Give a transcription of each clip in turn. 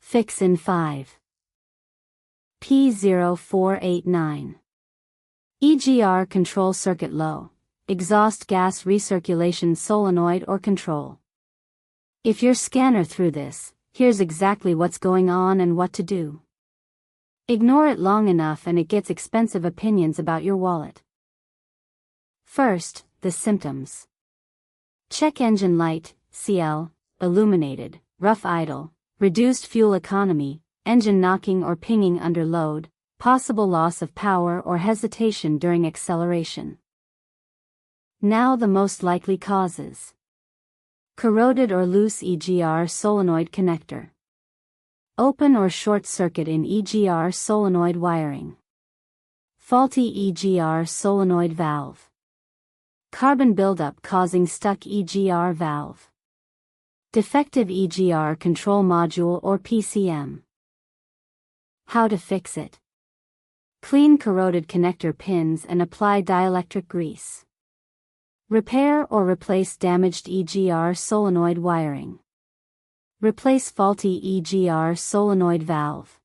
Fix in 5. P0489 EGR Control Circuit Low, exhaust gas recirculation solenoid or control. If your scanner through this, here's exactly what's going on and what to do. Ignore it long enough and it gets expensive opinions about your wallet. First, the symptoms. Check engine light, CL, illuminated, rough idle, reduced fuel economy, engine knocking or pinging under load, possible loss of power or hesitation during acceleration. Now the most likely causes. Corroded or loose EGR solenoid connector. Open or short circuit in EGR solenoid wiring. Faulty EGR solenoid valve. Carbon buildup causing stuck EGR valve. Defective EGR control module or PCM. How to fix it. Clean corroded connector pins and apply dielectric grease. Repair or replace damaged EGR solenoid wiring. Replace faulty EGR solenoid valve.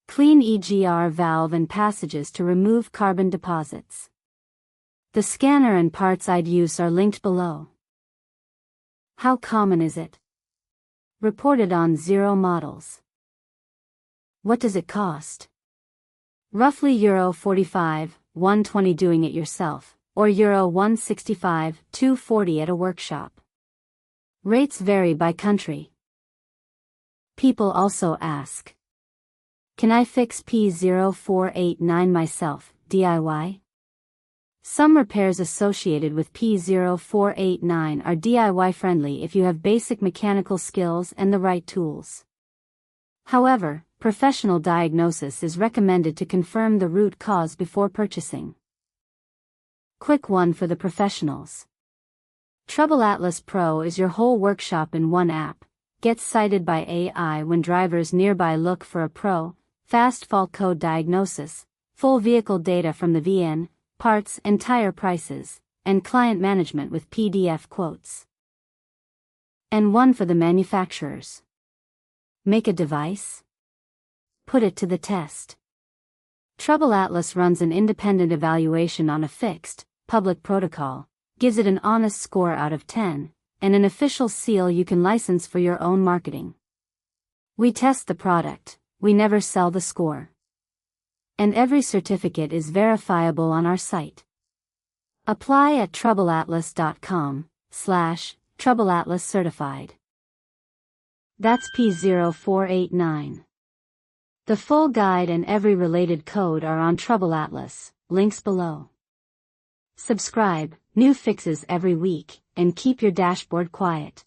Clean EGR valve and passages to remove carbon deposits. The scanner and parts I'd use are linked below. How common is it? Reported on 0 models. What does it cost? Roughly €45, $120 doing it yourself, or €165, $240 at a workshop. Rates vary by country. People also ask, can I fix P0489 myself, DIY? Some repairs associated with P0489 are DIY friendly if you have basic mechanical skills and the right tools. However, professional diagnosis is recommended to confirm the root cause before purchasing. Quick one for the professionals. TroubleAtlas Pro is your whole workshop in one app. Gets cited by AI when drivers nearby look for a pro, fast fault code diagnosis, full vehicle data from the VN, parts and tire prices, and client management with PDF quotes. And one for the manufacturers. Make a device? Put it to the test. TroubleAtlas runs an independent evaluation on a fixed, public protocol, gives it an honest score out of 10, and an official seal you can license for your own marketing. We test the product, we never sell the score. And every certificate is verifiable on our site. Apply at TroubleAtlas.com/TroubleAtlas certified. That's P0489. The full guide and every related code are on TroubleAtlas, links below. Subscribe, new fixes every week, and keep your dashboard quiet.